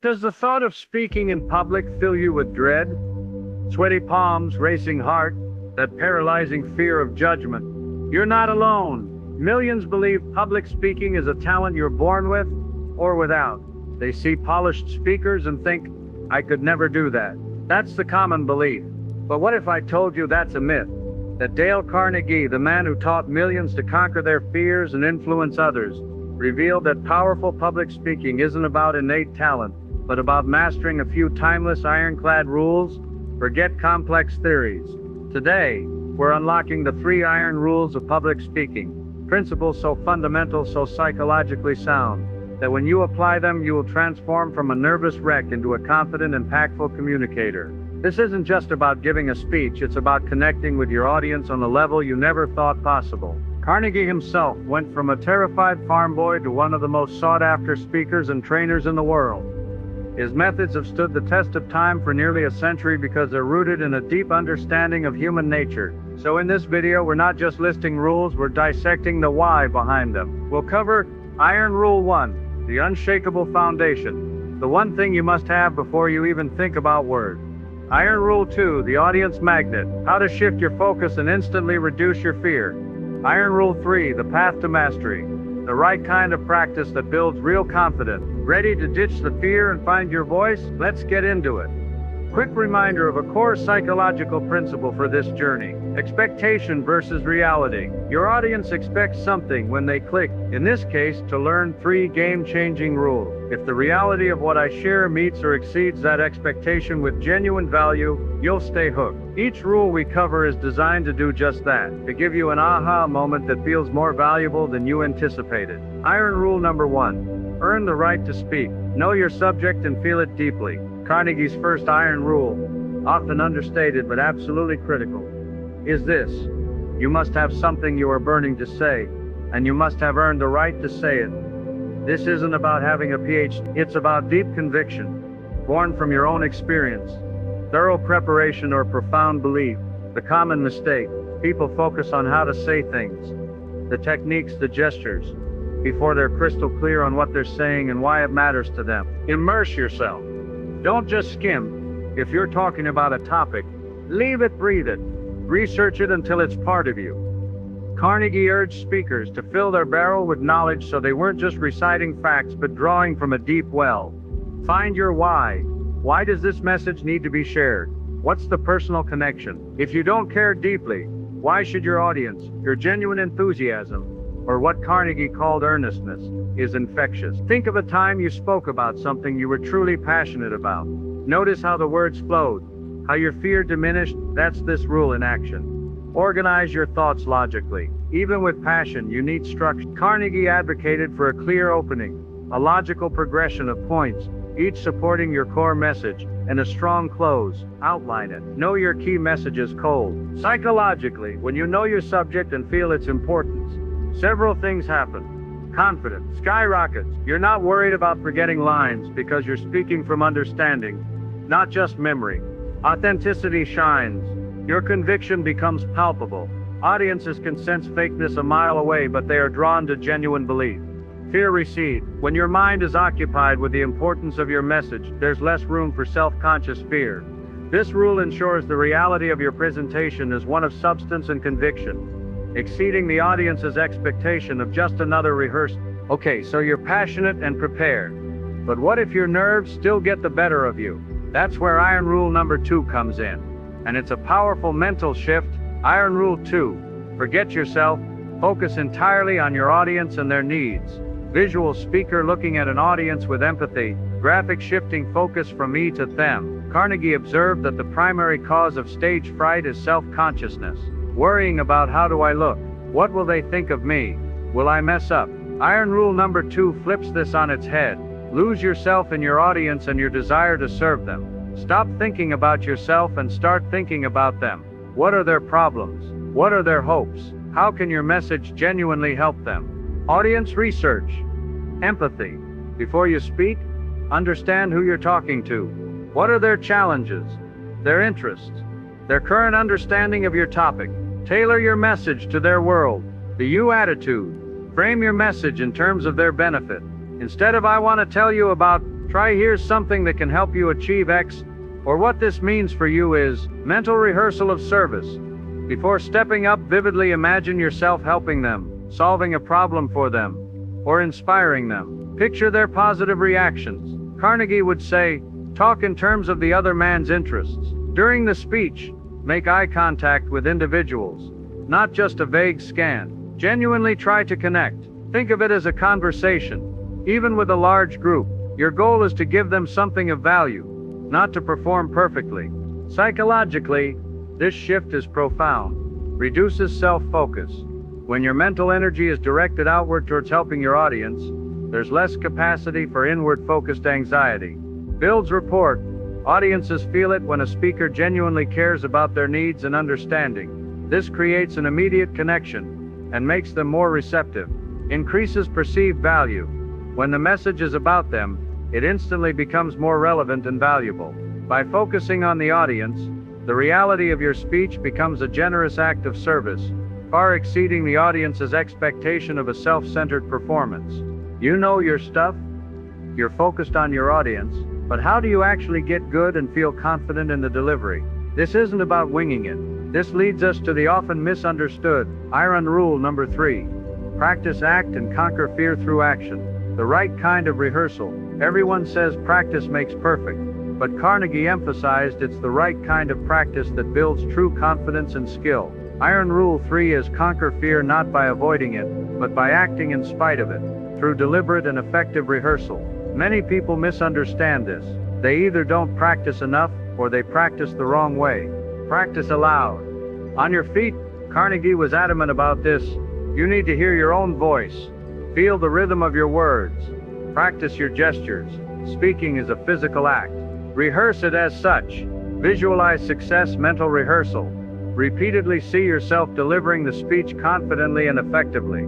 Does the thought of speaking in public fill you with dread? Sweaty palms, racing heart, that paralyzing fear of judgment. You're not alone. Millions believe public speaking is a talent you're born with or without. They see polished speakers and think, I could never do that. That's the common belief. But what if I told you that's a myth? That Dale Carnegie, the man who taught millions to conquer their fears and influence others, revealed that powerful public speaking isn't about innate talent, but about mastering a few timeless ironclad rules. Forget complex theories. Today, we're unlocking the 3 iron rules of public speaking, principles so fundamental, so psychologically sound, that when you apply them, you will transform from a nervous wreck into a confident, impactful communicator. This isn't just about giving a speech, it's about connecting with your audience on a level you never thought possible. Carnegie himself went from a terrified farm boy to one of the most sought-after speakers and trainers in the world. His methods have stood the test of time for nearly a century because they're rooted in a deep understanding of human nature. So in this video, we're not just listing rules, we're dissecting the why behind them. We'll cover Iron Rule 1, the Unshakable Foundation, the one thing you must have before you even think about words. Iron Rule 2, the Audience Magnet, how to shift your focus and instantly reduce your fear. Iron Rule 3, the Path to Mastery, the right kind of practice that builds real confidence. Ready to ditch the fear and find your voice? Let's get into it. Quick reminder of a core psychological principle for this journey. Expectation versus reality. Your audience expects something when they click, in this case, to learn 3 game-changing rules. If the reality of what I share meets or exceeds that expectation with genuine value, you'll stay hooked. Each rule we cover is designed to do just that, to give you an aha moment that feels more valuable than you anticipated. Iron Rule number 1. Earn the right to speak. Know your subject and feel it deeply. Carnegie's first iron rule, often understated but absolutely critical, is this: you must have something you are burning to say, and you must have earned the right to say it. This isn't about having a PhD, it's about deep conviction, born from your own experience, thorough preparation, or profound belief. The common mistake: people focus on how to say things, the techniques, the gestures, before they're crystal clear on what they're saying and why it matters to them. Immerse yourself. Don't just skim. If you're talking about a topic, leave it, breathe it. Research it until it's part of you. Carnegie urged speakers to fill their barrel with knowledge so they weren't just reciting facts but drawing from a deep well. Find your why. Why does this message need to be shared? What's the personal connection? If you don't care deeply, why should your audience? Your genuine enthusiasm, or what Carnegie called earnestness, is infectious. Think of a time you spoke about something you were truly passionate about. Notice how the words flowed, how your fear diminished. That's this rule in action. Organize your thoughts logically. Even with passion, you need structure. Carnegie advocated for a clear opening, a logical progression of points, each supporting your core message, and a strong close. Outline it. Know your key messages cold. Psychologically, when you know your subject and feel its importance, several things happen. Confidence skyrockets. You're not worried about forgetting lines because you're speaking from understanding, not just memory. Authenticity shines. Your conviction becomes palpable. Audiences can sense fakeness a mile away, but they are drawn to genuine belief. Fear recedes. When your mind is occupied with the importance of your message, there's less room for self-conscious fear. This rule ensures the reality of your presentation is one of substance and conviction, exceeding the audience's expectation of just another rehearsal. Okay, so you're passionate and prepared. But what if your nerves still get the better of you? That's where Iron Rule number 2 comes in. And it's a powerful mental shift. Iron Rule 2. Forget yourself. Focus entirely on your audience and their needs. Visual speaker looking at an audience with empathy. Graphic shifting focus from me to them. Carnegie observed that the primary cause of stage fright is self-consciousness. Worrying about how do I look? What will they think of me? Will I mess up? Iron Rule number 2 flips this on its head. Lose yourself in your audience and your desire to serve them. Stop thinking about yourself and start thinking about them. What are their problems? What are their hopes? How can your message genuinely help them? Audience research. Empathy. Before you speak, understand who you're talking to. What are their challenges? Their interests? Their current understanding of your topic. Tailor your message to their world. The you attitude. Frame your message in terms of their benefit. Instead of I want to tell you about, Try here's something that can help you achieve X, or what this means for you is mental rehearsal of service. Before stepping up, vividly imagine yourself helping them, solving a problem for them, or inspiring them. Picture their positive reactions. Carnegie would say, talk in terms of the other man's interests. During the speech, make eye contact with individuals, not just a vague scan. Genuinely try to connect. Think of it as a conversation. Even with a large group, your goal is to give them something of value, not to perform perfectly. Psychologically, this shift is profound. Reduces self-focus. When your mental energy is directed outward towards helping your audience, there's less capacity for inward-focused anxiety. Builds rapport. Audiences feel it when a speaker genuinely cares about their needs and understanding. This creates an immediate connection and makes them more receptive. Increases perceived value. When the message is about them, it instantly becomes more relevant and valuable. By focusing on the audience, the reality of your speech becomes a generous act of service, far exceeding the audience's expectation of a self-centered performance. You know your stuff, you're focused on your audience, but how do you actually get good and feel confident in the delivery? This isn't about winging it. This leads us to the often misunderstood iron rule number 3. Practice, act, and conquer fear through action. The right kind of rehearsal. Everyone says practice makes perfect, but Carnegie emphasized it's the right kind of practice that builds true confidence and skill. Iron rule 3 is conquer fear not by avoiding it, but by acting in spite of it, through deliberate and effective rehearsal. Many people misunderstand this. They either don't practice enough, or they practice the wrong way. Practice aloud. On your feet, Carnegie was adamant about this. You need to hear your own voice. Feel the rhythm of your words. Practice your gestures. Speaking is a physical act. Rehearse it as such. Visualize success, mental rehearsal. Repeatedly see yourself delivering the speech confidently and effectively.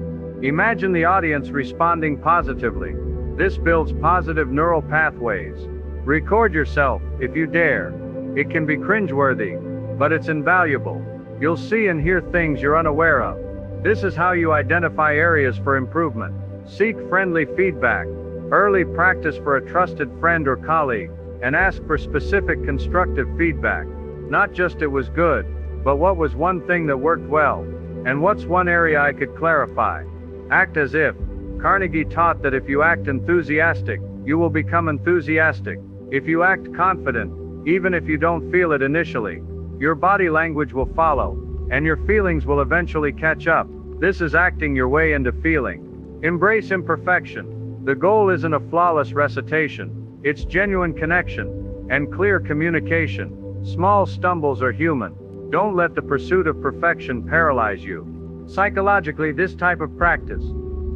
Imagine the audience responding positively. This builds positive neural pathways. Record yourself, if you dare. It can be cringeworthy, but it's invaluable. You'll see and hear things you're unaware of. This is how you identify areas for improvement. Seek friendly feedback. Early practice for a trusted friend or colleague, and ask for specific constructive feedback. Not just it was good, but what was one thing that worked well, and what's one area I could clarify. Act as if. Carnegie taught that if you act enthusiastic, you will become enthusiastic. If you act confident, even if you don't feel it initially, your body language will follow, and your feelings will eventually catch up. This is acting your way into feeling. Embrace imperfection. The goal isn't a flawless recitation, it's genuine connection and clear communication. Small stumbles are human. Don't let the pursuit of perfection paralyze you. Psychologically, this type of practice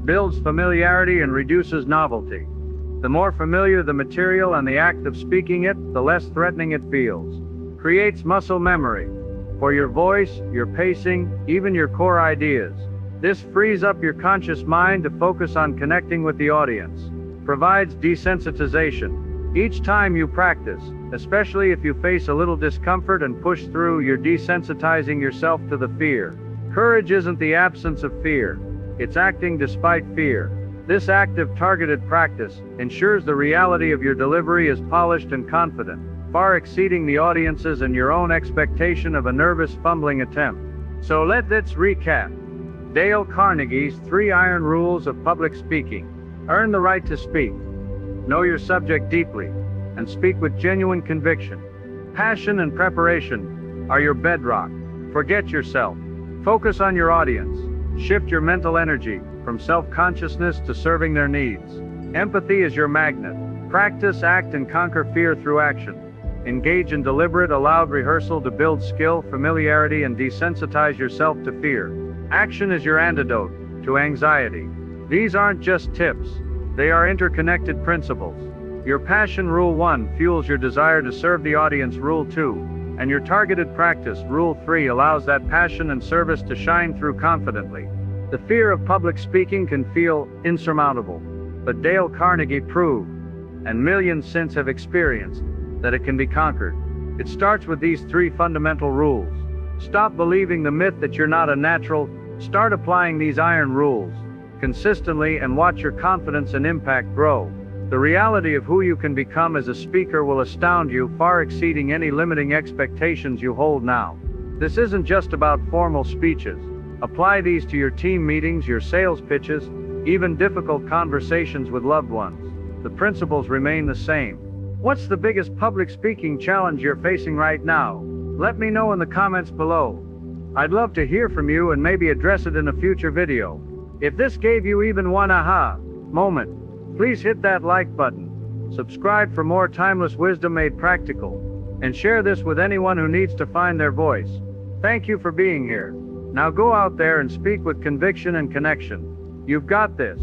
builds familiarity and reduces novelty. The more familiar the material and the act of speaking it, the less threatening it feels. Creates muscle memory for your voice, your pacing, even your core ideas. This frees up your conscious mind to focus on connecting with the audience. Provides desensitization. Each time you practice, especially if you face a little discomfort and push through, you're desensitizing yourself to the fear. Courage isn't the absence of fear. It's acting despite fear. This active, targeted practice ensures the reality of your delivery is polished and confident, far exceeding the audience's and your own expectation of a nervous, fumbling attempt. So let's recap. Dale Carnegie's 3 iron rules of public speaking. Earn the right to speak. Know your subject deeply, and speak with genuine conviction. Passion and preparation are your bedrock. Forget yourself. Focus on your audience. Shift your mental energy from self-consciousness to serving their needs. Empathy is your magnet. Practice, act, and conquer fear through action. Engage in deliberate, allowed rehearsal to build skill, familiarity, and desensitize yourself to fear. Action is your antidote to anxiety. These aren't just tips. They are interconnected principles. Your passion, Rule 1, fuels your desire to serve the audience, Rule 2, and your targeted practice, Rule 3, allows that passion and service to shine through confidently. The fear of public speaking can feel insurmountable, but Dale Carnegie proved, and millions since have experienced, that it can be conquered. It starts with these 3 fundamental rules. Stop believing the myth that you're not a natural. Start applying these iron rules consistently and watch your confidence and impact grow. The reality of who you can become as a speaker will astound you, far exceeding any limiting expectations you hold now. This isn't just about formal speeches. Apply these to your team meetings, your sales pitches, even difficult conversations with loved ones. The principles remain the same. What's the biggest public speaking challenge you're facing right now? Let me know in the comments below. I'd love to hear from you and maybe address it in a future video. If this gave you even one aha moment, please hit that like button, subscribe for more timeless wisdom made practical, and share this with anyone who needs to find their voice. Thank you for being here. Now go out there and speak with conviction and connection. You've got this.